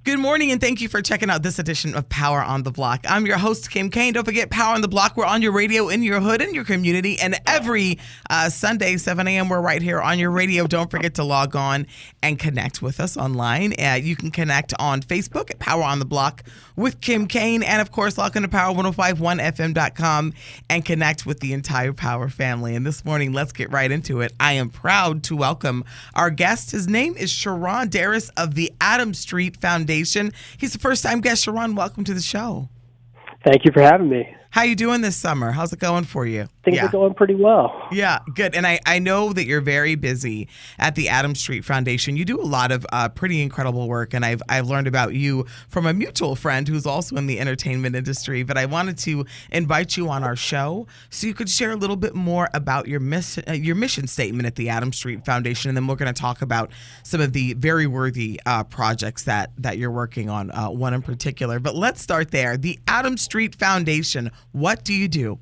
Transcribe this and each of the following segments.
Good morning, and thank you for checking out this edition of Power on the Block. I'm your host, Kim Kane. Don't forget, Power on the Block. We're on your radio, in your hood, in your community, and every Sunday, 7 a.m., we're right here on your radio. Don't forget to log on and connect with us online. You can connect on Facebook at Power on the Block with Kim Kane, and, of course, log on to power1051fm.com and connect with the entire Power family. And this morning, let's get right into it. I am proud to welcome our guest. His name is Charon Darris of the Adams Street Foundation. He's a first-time guest. Charon, welcome to the show. Thank you for having me. How you doing this summer? How's it going for you? Things are going pretty well. Yeah, good. And I know that you're very busy at the Adams Street Foundation. You do a lot of pretty incredible work, and I've learned about you from a mutual friend who's also in the entertainment industry. But I wanted to invite you on our show so you could share a little bit more about your mission statement at the Adams Street Foundation, and then we're going to talk about some of the very worthy projects that you're working on, one in particular. But let's start there. The Adams Street Foundation. What do you do?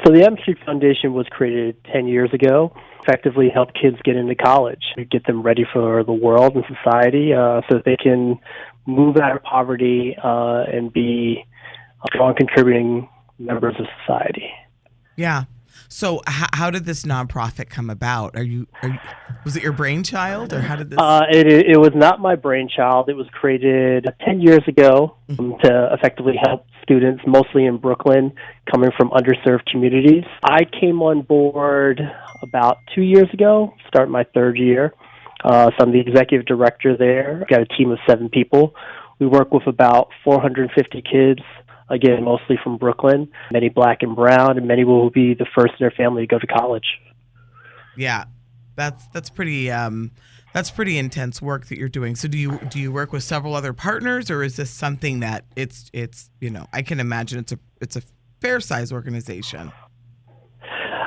So the Adams Street Foundation was created 10 years ago, effectively help kids get into college, get them ready for the world and society so that they can move out of poverty and be strong contributing members of society. Yeah. So how did this nonprofit come about? Was it your brainchild, or how did this? It was not my brainchild. It was created 10 years ago to effectively help students, mostly in Brooklyn, coming from underserved communities. I came on board about 2 years ago, starting my third year. So I'm the executive director there. Got a team of 7 people. We work with about 450 kids. Again, mostly from Brooklyn, many black and brown, and many will be the first in their family to go to college. Yeah, that's pretty intense work that you're doing. So do you work with several other partners, or is this something that it's I can imagine it's a fair size organization?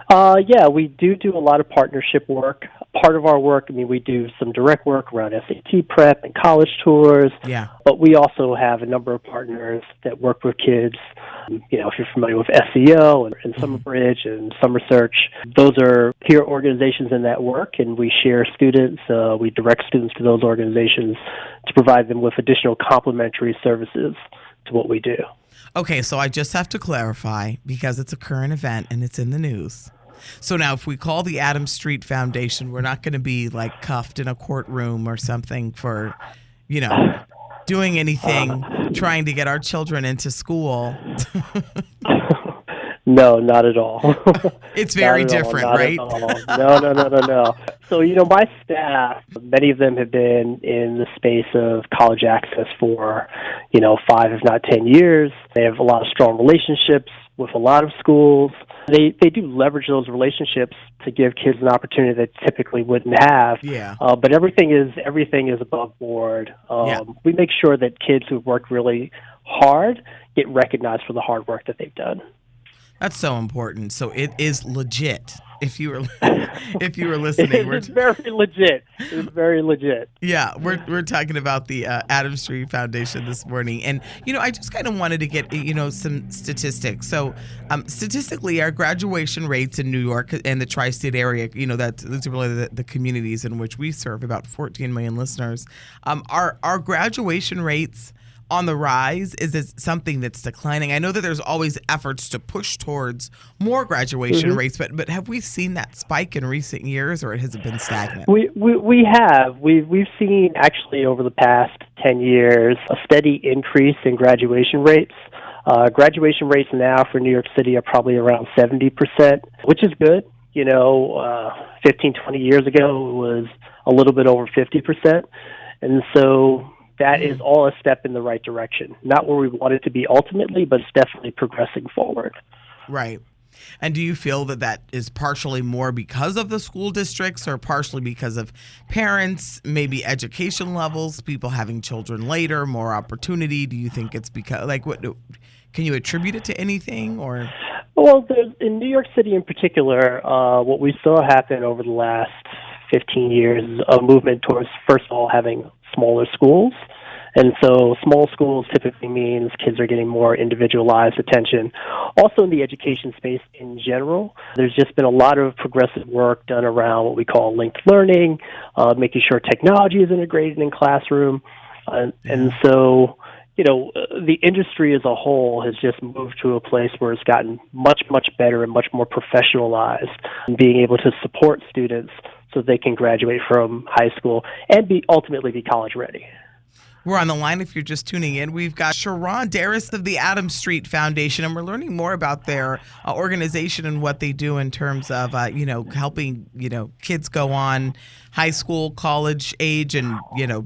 Yeah, we do a lot of partnership work. Part of our work, we do some direct work around SAT prep and college tours. Yeah. But we also have a number of partners that work with kids. If you're familiar with SEO and SummerBridge and SummerSearch, those are peer organizations in that work, and we share students. We direct students to those organizations to provide them with additional complementary services to what we do. Okay, so I just have to clarify, because it's a current event and it's in the news. So now if we call the Adams Street Foundation, we're not going to be like cuffed in a courtroom or something for, doing anything, trying to get our children into school. No, not at all. It's very different, right? No. So, my staff, many of them have been in the space of college access for, 5, if not 10 years. They have a lot of strong relationships with a lot of schools. They do leverage those relationships to give kids an opportunity that typically wouldn't have. Yeah. But everything is above board. We make sure that kids who've worked really hard get recognized for the hard work that they've done. That's so important. So it is legit. If you were listening, it's very legit. It's very legit. Yeah, we're talking about the Adams Street Foundation this morning, and I just kind of wanted to get some statistics. So, statistically, our graduation rates in New York and the tri-state area, that's really the communities in which we serve, about 14 million listeners. Our graduation rates on the rise? Is it something that's declining? I know that there's always efforts to push towards more graduation rates, but have we seen that spike in recent years, or has it been stagnant? We have. We've seen, actually, over the past 10 years, a steady increase in graduation rates. Graduation rates now for New York City are probably around 70%, which is good. 15, 20 years ago, it was a little bit over 50%. And so that is all a step in the right direction. Not where we want it to be ultimately, but it's definitely progressing forward. Right. And do you feel that is partially more because of the school districts, or partially because of parents, maybe education levels, people having children later, more opportunity? Do you think it's because, what can you attribute it to anything, or? Well, in New York City in particular, what we saw happen over the last 15 years is a movement towards, first of all, having smaller schools. And so small schools typically means kids are getting more individualized attention. Also in the education space in general, there's just been a lot of progressive work done around what we call linked learning, making sure technology is integrated in classroom. And so, the industry as a whole has just moved to a place where it's gotten much, much better and much more professionalized in being able to support students so they can graduate from high school and ultimately be college ready. We're on the line if you're just tuning in. We've got Charon Darris of the Adams Street Foundation, and we're learning more about their organization and what they do in terms of, helping, kids go on high school, college age and,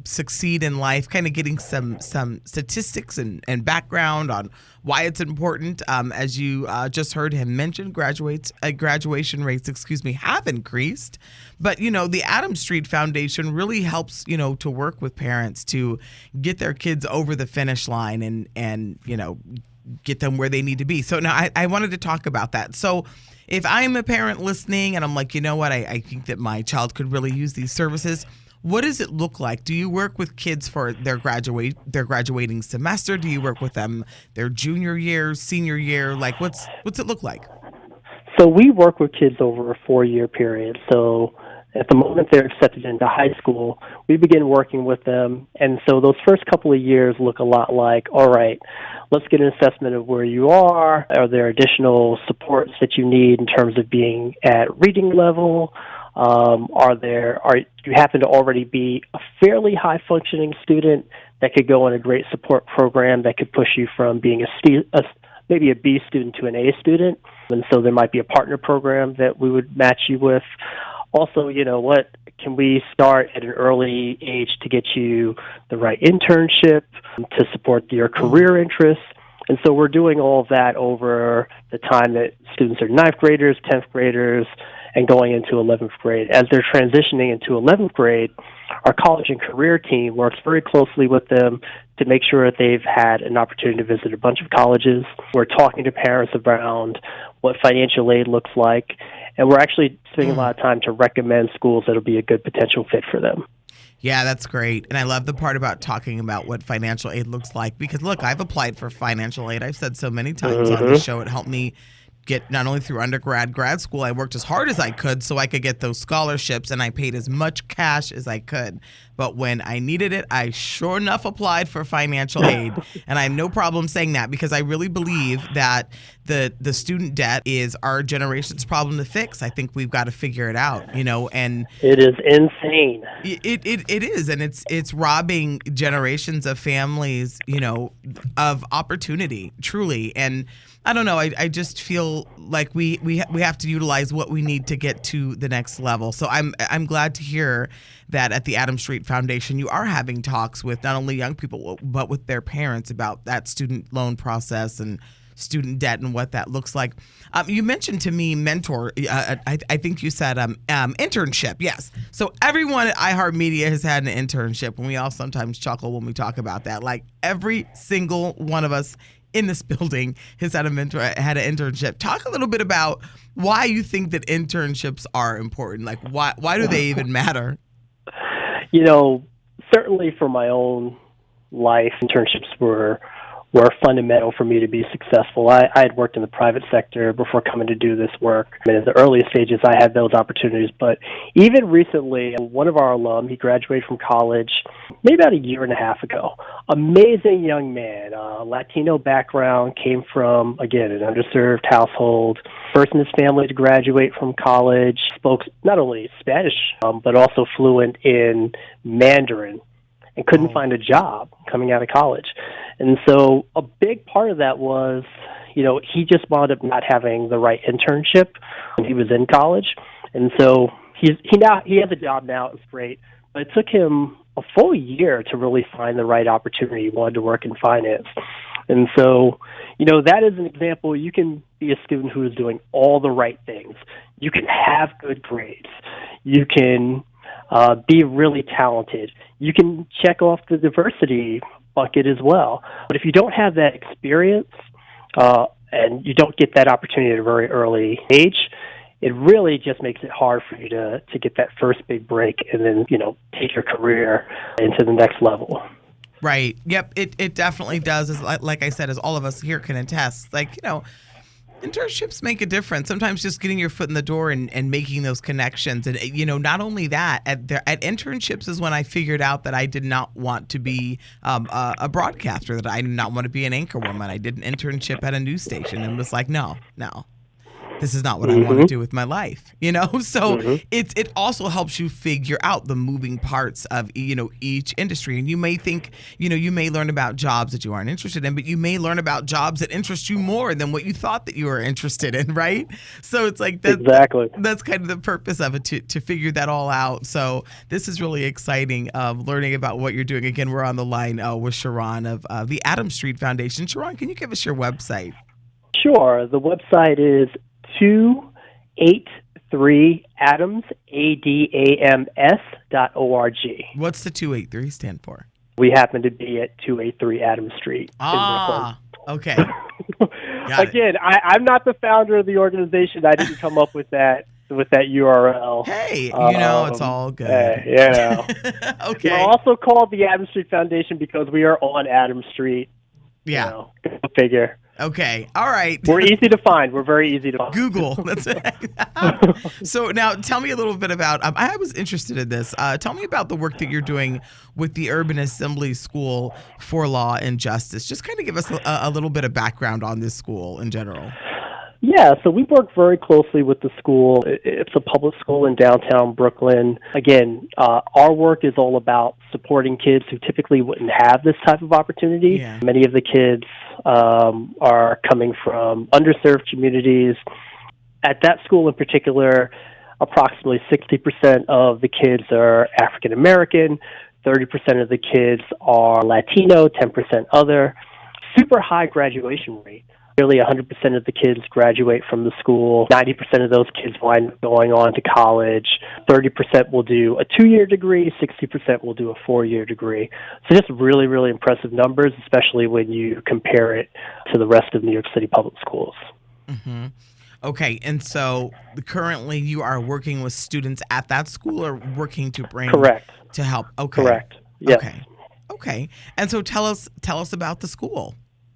succeed in life, kind of getting some statistics and background on why it's important. As you just heard him mention, graduation rates, have increased. But, the Adams Street Foundation really helps, to work with parents to get their kids over the finish line and get them where they need to be. So now I wanted to talk about that. So if I'm a parent listening and I'm like, I think that my child could really use these services, what does it look like? Do you work with kids for their graduating semester? Do you work with them their junior year, senior year? Like, what's it look like? So we work with kids over a 4-year period. So at the moment they're accepted into high school, we begin working with them. And so those first couple of years look a lot like, all right, let's get an assessment of where you are. Are there additional supports that you need in terms of being at reading level? Do you happen to already be a fairly high-functioning student that could go on a great support program that could push you from being maybe a B student to an A student? And so there might be a partner program that we would match you with. Also, can we start at an early age to get you the right internship to support your career interests? And so we're doing all of that over the time that students are 9th graders, 10th graders, and going into 11th grade. As they're transitioning into 11th grade, our college and career team works very closely with them to make sure that they've had an opportunity to visit a bunch of colleges. We're talking to parents around what financial aid looks like, and we're actually spending a lot of time to recommend schools that will be a good potential fit for them. Yeah, that's great. And I love the part about talking about what financial aid looks like because, look, I've applied for financial aid. I've said so many times on the show, it helped me get not only through grad school. I worked as hard as I could so I could get those scholarships, and I paid as much cash as I could. But when I needed it, I sure enough applied for financial aid. And I have no problem saying that because I really believe that the student debt is our generation's problem to fix. I think we've got to figure it out, and it is insane. It is, and it's robbing generations of families, of opportunity, truly. And I don't know. I just feel like we have to utilize what we need to get to the next level. So I'm glad to hear that at the Adams Street Foundation you are having talks with not only young people but with their parents about that student loan process and student debt and what that looks like. You mentioned to me mentor. I think you said internship. Yes. So everyone at iHeartMedia has had an internship, and we all sometimes chuckle when we talk about that. Like every single one of us in this building has had an internship. Talk a little bit about why you think that internships are important. Like why do they even matter? Certainly for my own life, internships were fundamental for me to be successful. I had worked in the private sector before coming to do this work. In the earliest stages, I had those opportunities. But even recently, one of our alum, he graduated from college maybe about a year and a half ago. Amazing young man, Latino background, came from, again, an underserved household. First in his family to graduate from college, spoke not only Spanish, but also fluent in Mandarin, and couldn't find a job coming out of college. And so a big part of that was, he just wound up not having the right internship when he was in college. And so he has a job now. It's great. But it took him a full year to really find the right opportunity. He wanted to work in finance. And so, that is an example. You can be a student who is doing all the right things. You can have good grades. You can be really talented. You can check off the diversity bucket as well. But if you don't have that experience and you don't get that opportunity at a very early age, it really just makes it hard for you to get that first big break and then, take your career into the next level. Right. Yep. It definitely does. Like I said, as all of us here can attest, Internships make a difference. Sometimes just getting your foot in the door and making those connections. And, not only that, at internships is when I figured out that I did not want to be a broadcaster, that I did not want to be an anchor woman. I did an internship at a news station and was like, no. This is not what I want to do with my life, So it also helps you figure out the moving parts of each industry. And you may think you may learn about jobs that you aren't interested in, but you may learn about jobs that interest you more than what you thought that you were interested in, right? So it's like that, exactly. That's kind of the purpose of it, to figure that all out. So this is really exciting, learning about what you're doing. Again, we're on the line with Charon of the Adams Street Foundation. Charon, can you give us your website? Sure. The website is 283adams, ADAMS.org. What's the 283 stand for? We happen to be at 283 Adams Street in Brooklyn. Okay. Again, I'm not the founder of the organization. I didn't come up with that URL. Hey, it's all good. Okay. We're also called the Adams Street Foundation because we are on Adams Street. Yeah. Go figure. Okay. All right. We're easy to find. We're very easy to find. Google. That's it. So now tell me a little bit about, I was interested in this. Tell me about the work that you're doing with the Urban Assembly School for Law and Justice. Just kind of give us a little bit of background on this school in general. Yeah, so we work very closely with the school. It's a public school in downtown Brooklyn. Again, our work is all about supporting kids who typically wouldn't have this type of opportunity. Yeah. Many of the kids are coming from underserved communities. At that school in particular, approximately 60% of the kids are African American, 30% of the kids are Latino, 10% other. Super high graduation rate. Nearly 100% of the kids graduate from the school. 90% of those kids wind up going on to college. 30% will do a 2-year degree. 60% will do a 4-year degree. So just really, really impressive numbers, especially when you compare it to the rest of New York City public schools. Mm-hmm. Okay, and so currently you are working with students at that school, or working to bring Correct. To help. Okay. Correct. Yes. Okay. And so tell us about the school.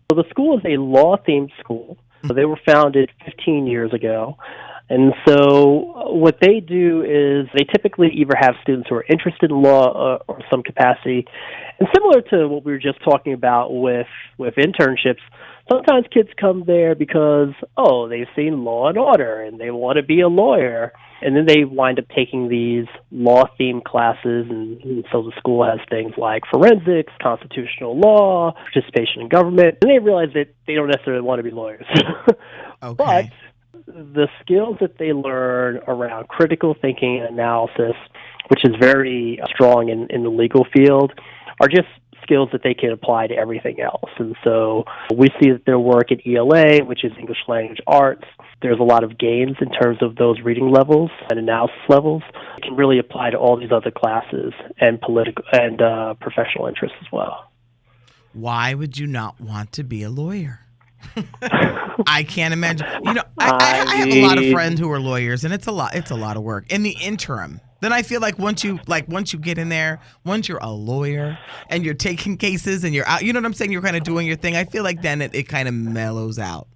So the school is a law-themed school. So they were founded 15 years ago. And so what they do is they typically either have students who are interested in law or some capacity. And similar to what we were just talking about with internships, sometimes kids come there because, they've seen Law and Order and they want to be a lawyer. And then they wind up taking these law-themed classes, and so the school has things like forensics, constitutional law, participation in government, and they realize that they don't necessarily want to be lawyers. Okay. But the skills that they learn around critical thinking and analysis, which is very strong in the legal field, are just skills that they can apply to everything else. And so we see that their work at ELA, which is English Language Arts, there's a lot of gains in terms of those reading levels and analysis levels. It can really apply to all these other classes and political and professional interests as well. Why would you not want to be a lawyer? I can't imagine. I have a lot of friends who are lawyers, and it's a lot of work. In the interim, then I feel like once you get in there, once you're a lawyer and you're taking cases and you're out, you know what I'm saying? You're kind of doing your thing. I feel like then it kind of mellows out.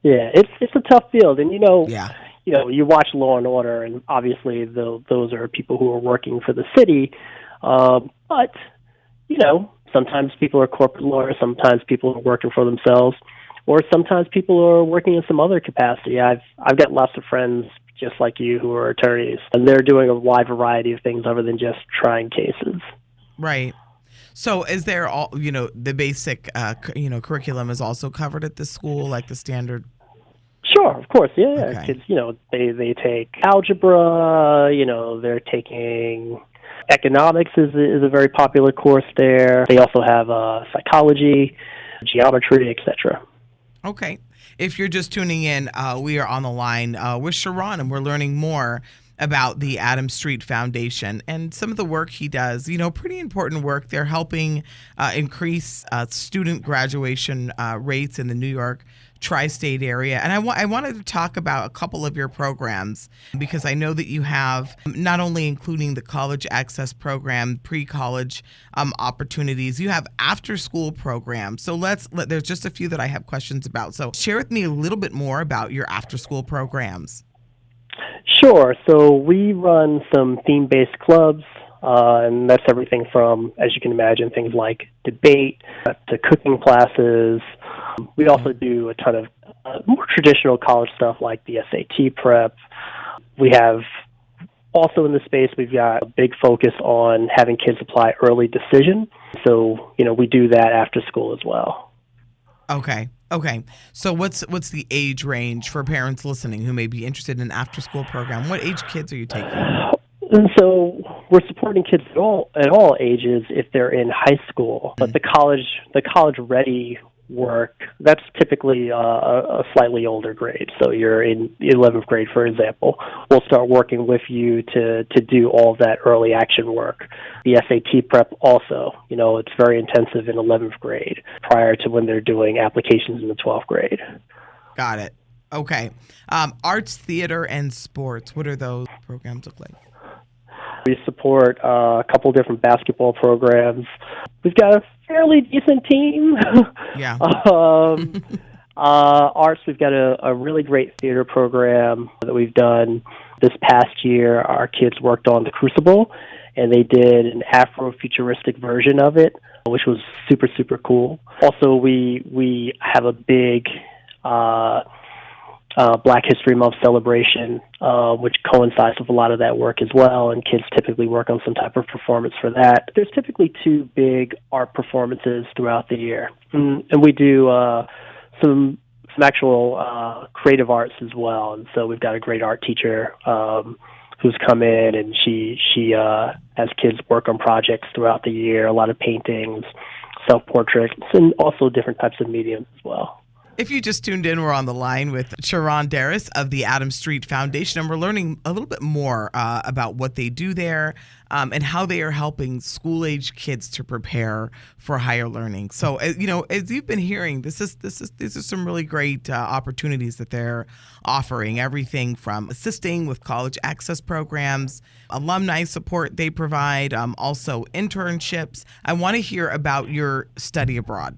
Yeah, it's a tough field, and you watch Law and Order, and obviously those are people who are working for the city, but sometimes people are corporate lawyers, sometimes people are working for themselves, or sometimes people are working in some other capacity. I've got lots of friends just like you who are attorneys, and they're doing a wide variety of things other than just trying cases. Right. So is there all, the basic, curriculum is also covered at this school, like the standard? Sure, of course. Yeah. Okay. Kids, they take algebra, they're taking economics is a very popular course there. They also have psychology, geometry, etc. Okay. If you're just tuning in, we are on the line with Charon, and we're learning more about the Adams Street Foundation and some of the work he does. Pretty important work. They're helping increase student graduation rates in the New York tri-state area. And I wanted to talk about a couple of your programs because I know that you have not only including the college access program, pre-college opportunities, you have after-school programs. So there's just a few that I have questions about. So share with me a little bit more about your after-school programs. Sure. So we run some theme-based clubs, and that's everything from, as you can imagine, things like debate to cooking classes. We also do a ton of more traditional college stuff like the SAT prep. We have also in the space, we've got a big focus on having kids apply early decision. So, we do that after school as well. Okay. So what's the age range for parents listening who may be interested in an after-school program? What age kids are you taking? And so we're supporting kids at all ages if they're in high school. But the college ready work, that's typically a slightly older grade. So you're in 11th grade, for example. We'll start working with you to do all of that early action work. The SAT prep also, it's very intensive in 11th grade prior to when they're doing applications in the 12th grade. Got it. Okay. Arts, theater, and sports, what are those programs look like? We support a couple different basketball programs. We've got a fairly decent team. Yeah. Arts, we've got a really great theater program that we've done. This past year, our kids worked on The Crucible, and they did an Afro-futuristic version of it, which was super, super cool. Also, we have a big Black History Month celebration, which coincides with a lot of that work as well, and kids typically work on some type of performance for that. There's typically 2 big art performances throughout the year, and we do some actual creative arts as well. And so we've got a great art teacher who's come in, and she has kids work on projects throughout the year, a lot of paintings, self-portraits, and also different types of mediums as well. If you just tuned in, we're on the line with Charon Darris of the Adams Street Foundation, and we're learning a little bit more about what they do there and how they are helping school-age kids to prepare for higher learning. So, as you've been hearing, these are some really great opportunities that they're offering. Everything from assisting with college access programs, alumni support they provide, also internships. I want to hear about your study abroad.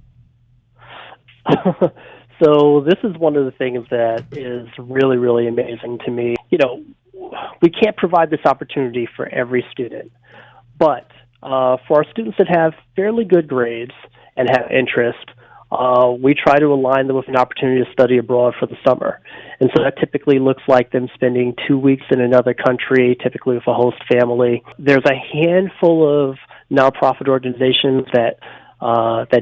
So this is one of the things that is really, really amazing to me. We can't provide this opportunity for every student, but for our students that have fairly good grades and have interest, we try to align them with an opportunity to study abroad for the summer. And so that typically looks like them spending 2 weeks in another country, typically with a host family. There's a handful of nonprofit organizations that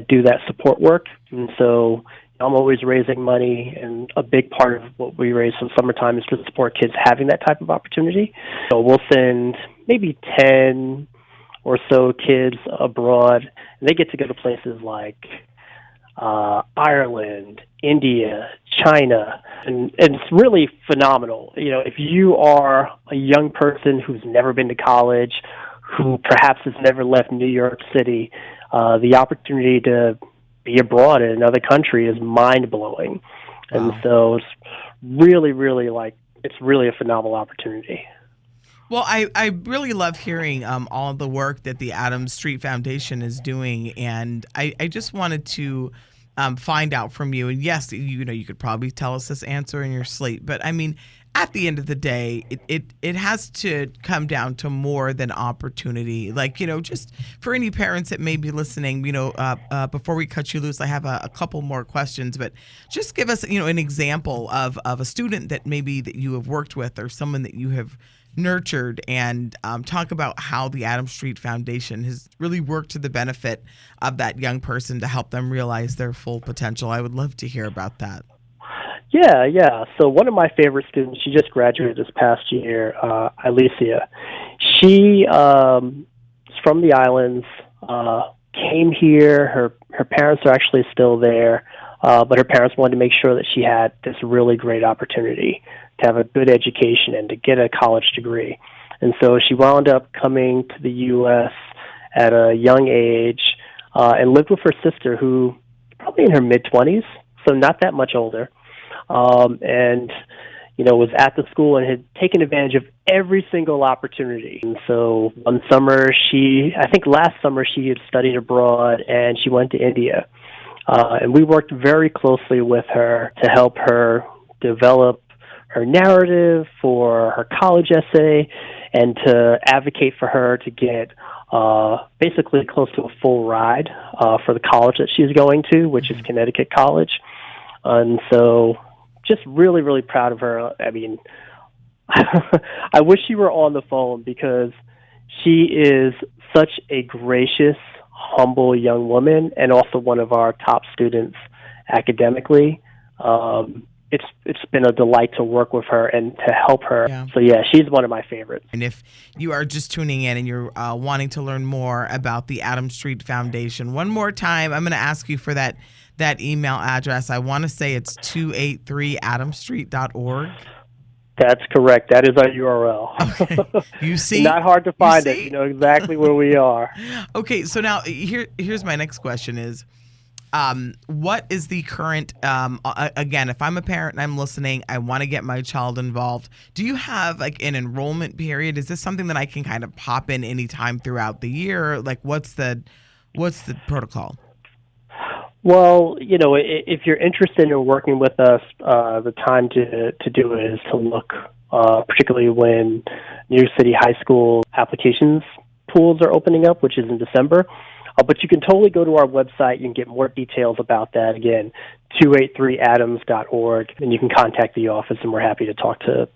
do that support work, and so I'm always raising money, and a big part of what we raise for summertime is to support kids having that type of opportunity. So we'll send maybe 10 or so kids abroad, and they get to go to places like Ireland, India, China, and it's really phenomenal. If you are a young person who's never been to college, who perhaps has never left New York City, the opportunity to be abroad in another country is mind-blowing. Wow. And so it's really, really it's really a phenomenal opportunity. Well, I really love hearing all the work that the Adams Street Foundation is doing, and I just wanted to find out from you. And yes, you could probably tell us this answer in your sleep, but I mean, at the end of the day, it has to come down to more than opportunity. Just for any parents that may be listening, before we cut you loose, I have a couple more questions, but just give us, an example of a student that maybe that you have worked with or someone that you have nurtured, and talk about how the Adams Street Foundation has really worked to the benefit of that young person to help them realize their full potential. I would love to hear about that. Yeah. So one of my favorite students, she just graduated this past year, Alicia. She is from the islands, came here. Her parents are actually still there, but her parents wanted to make sure that she had this really great opportunity to have a good education and to get a college degree. And so she wound up coming to the U.S. at a young age and lived with her sister, who probably in her mid-20s. so not that much older, and was at the school and had taken advantage of every single opportunity. And so one summer, I think last summer, she had studied abroad and she went to India. And we worked very closely with her to help her develop her narrative for her college essay and to advocate for her to get basically close to a full ride for the college that she's going to, which is Connecticut College. And so just really, really proud of her. I mean, I wish she were on the phone because she is such a gracious, humble young woman and also one of our top students academically. It's been a delight to work with her and to help her. Yeah. So, yeah, she's one of my favorites. And if you are just tuning in and you're wanting to learn more about the Adam Street Foundation, one more time, I'm going to ask you for that email address. I want to say it's 283adamstreet.org. That's correct. That is our URL. Okay. You see? Not hard to find it. You know exactly where we are. Okay, so now here's my next question is, what is the current, again, if I'm a parent and I'm listening, I want to get my child involved. Do you have like an enrollment period? Is this something that I can kind of pop in anytime throughout the year? Like what's the protocol? Well, if you're interested in working with us, the time to do it is to look, particularly when New York City high school applications pools are opening up, which is in December. But you can totally go to our website. You can get more details about that. Again, 283adams.org, and you can contact the office, and we're happy to talk to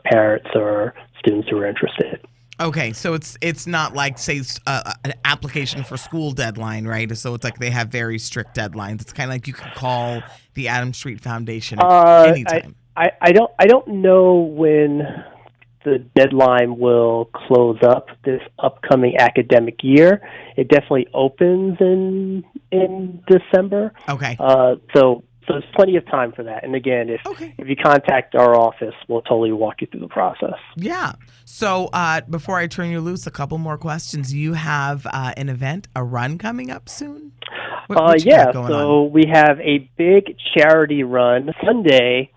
parents or students who are interested. Okay, so it's not like, say, an application for school deadline, right? So it's like they have very strict deadlines. It's kind of like you can call the Adam Street Foundation anytime. I don't know when the deadline will close up this upcoming academic year. It definitely opens in December. Okay. So there's plenty of time for that. And again, if you contact our office, we'll totally walk you through the process. Yeah. So before I turn you loose, a couple more questions. You have an event, a run coming up soon? What yeah. So we have a big charity run Sunday,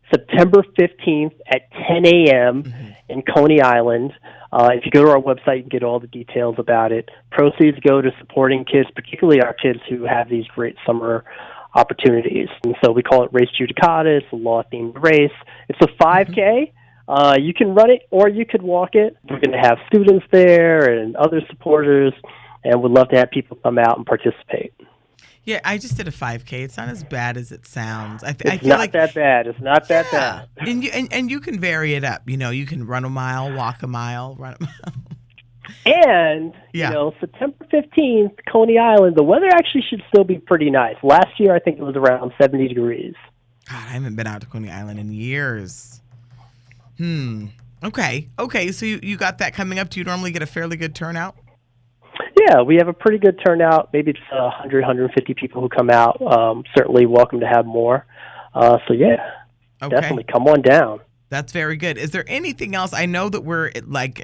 September 15th at 10 a.m. in Coney Island. If you go to our website, you can get all the details about it. Proceeds go to supporting kids, particularly our kids who have these great summer opportunities. And so we call it Race Judicata. It's a law-themed race. It's a 5K. You can run it or you could walk it. We're going to have students there and other supporters, and we'd love to have people come out and participate. Yeah, I just did a 5K. It's not as bad as it sounds. I feel not like that bad. It's not that bad. And you can vary it up. You can run a mile, walk a mile, run a mile. And, September 15th, Coney Island, the weather actually should still be pretty nice. Last year, I think it was around 70 degrees. God, I haven't been out to Coney Island in years. Okay, so you got that coming up. Do you normally get a fairly good turnout? Yeah, we have a pretty good turnout. Maybe it's 100, 150 people who come out. Certainly welcome to have more. Definitely come on down. That's very good. Is there anything else? I know that we're like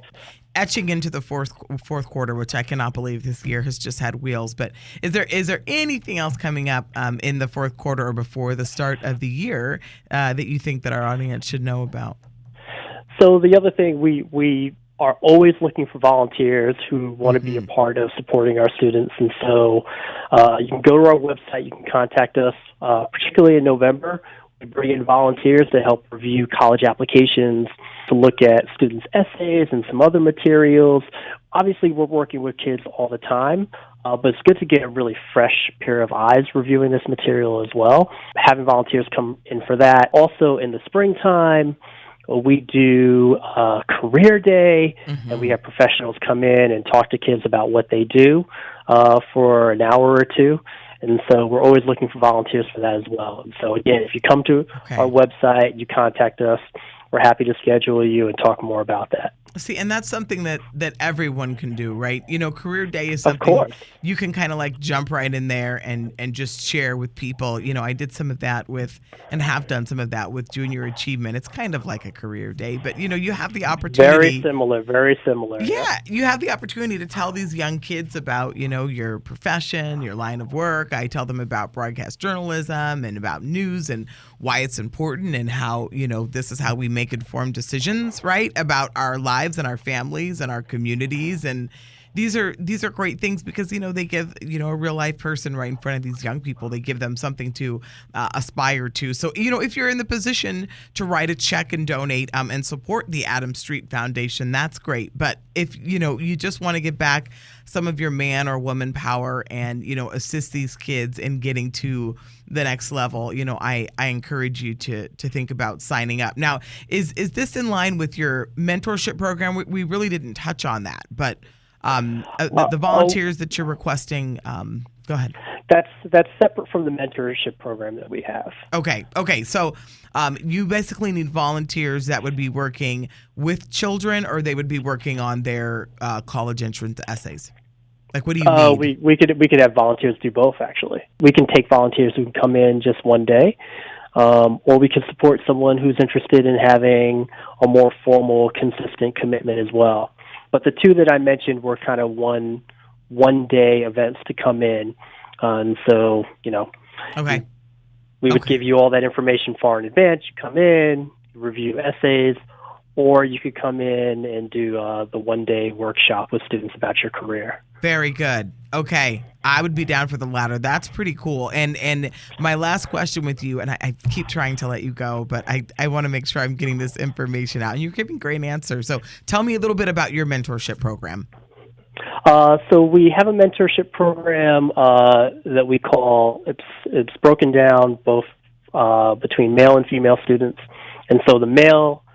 etching into the fourth quarter, which I cannot believe this year has just had wheels. But is there anything else coming up in the fourth quarter or before the start of the year that you think that our audience should know about? So the other thing, we are always looking for volunteers who want to be a part of supporting our students. And so you can go to our website, you can contact us, particularly in November. We bring in volunteers to help review college applications, to look at students' essays and some other materials. Obviously, we're working with kids all the time, but it's good to get a really fresh pair of eyes reviewing this material as well. Having volunteers come in for that. Also, in the springtime, we do a career day, and we have professionals come in and talk to kids about what they do for an hour or two. And so we're always looking for volunteers for that as well. And so, again, if you come to our website, you contact us, we're happy to schedule you and talk more about that. See, and that's something that everyone can do, right? Career day is Of something course. you can kind of like jump right in there and just share with people. I did some of that and have done some of that with Junior Achievement. It's kind of like a career day, but you have the opportunity. Very similar. Yeah, you have the opportunity to tell these young kids about, your profession, your line of work. I tell them about broadcast journalism and about news and why it's important and how, this is how we make informed decisions, right? About our lives and our families and our communities. And these are great things because, they give, a real life person right in front of these young people. They give them something to aspire to. So, if you're in the position to write a check and donate and support the Adams Street Foundation, that's great. But if, you just want to give back some of your man or woman power and, assist these kids in getting to the next level, I encourage you to think about signing up. Now, is this in line with your mentorship program? We really didn't touch on that, but the volunteers that you're requesting, go ahead. That's separate from the mentorship program that we have. Okay. So you basically need volunteers that would be working with children, or they would be working on their college entrance essays. Like, what do you need? We could have volunteers do both. Actually, we can take volunteers who can come in just one day, or we can support someone who's interested in having a more formal, consistent commitment as well. But the two that I mentioned were kind of one day events to come in, and so okay, we would give you all that information far in advance. You come in, you review essays, or you could come in and do the one-day workshop with students about your career. Very good. Okay. I would be down for the latter. That's pretty cool. And my last question with you, and I keep trying to let you go, but I want to make sure I'm getting this information out. And you're giving great answers. So tell me a little bit about your mentorship program. So we have a mentorship program that we call, it's broken down both between male and female students. And so the male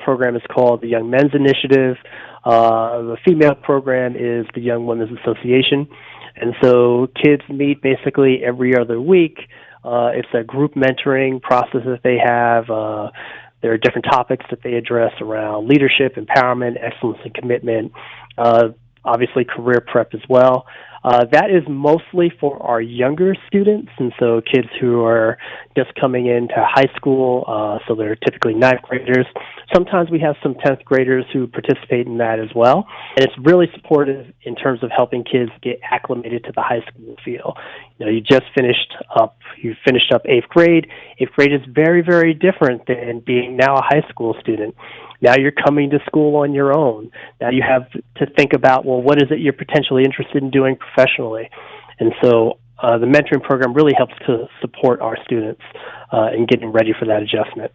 program is called the Young Men's Initiative. The female program is the Young Women's Association. And so kids meet basically every other week. It's a group mentoring process that they have. There are different topics that they address around leadership, empowerment, excellence, and commitment. Obviously, career prep as well. That is mostly for our younger students, and so kids who are just coming into high school, so they're typically ninth graders. Sometimes we have some 10th graders who participate in that as well, and it's really supportive in terms of helping kids get acclimated to the high school feel. You just finished up 8th grade. 8th grade is very, very different than being now a high school student. Now you're coming to school on your own. Now you have to think about, well, what is it you're potentially interested in doing professionally? And so the mentoring program really helps to support our students in getting ready for that adjustment.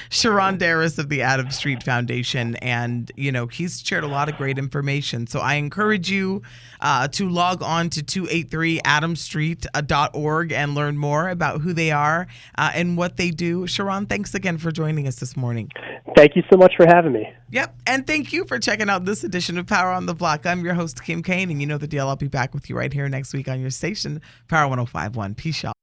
Charon Darris of the Adams Street Foundation, and he's shared a lot of great information. So I encourage you to log on to 283adamstreet.org and learn more about who they are and what they do. Charon, thanks again for joining us this morning. Thank you so much for having me. Yep, and thank you for checking out this edition of Power on the Block. I'm your host, Kim Kane, and you know the deal. I'll be back with you right here next week on your station, Power 105.1. Peace, y'all.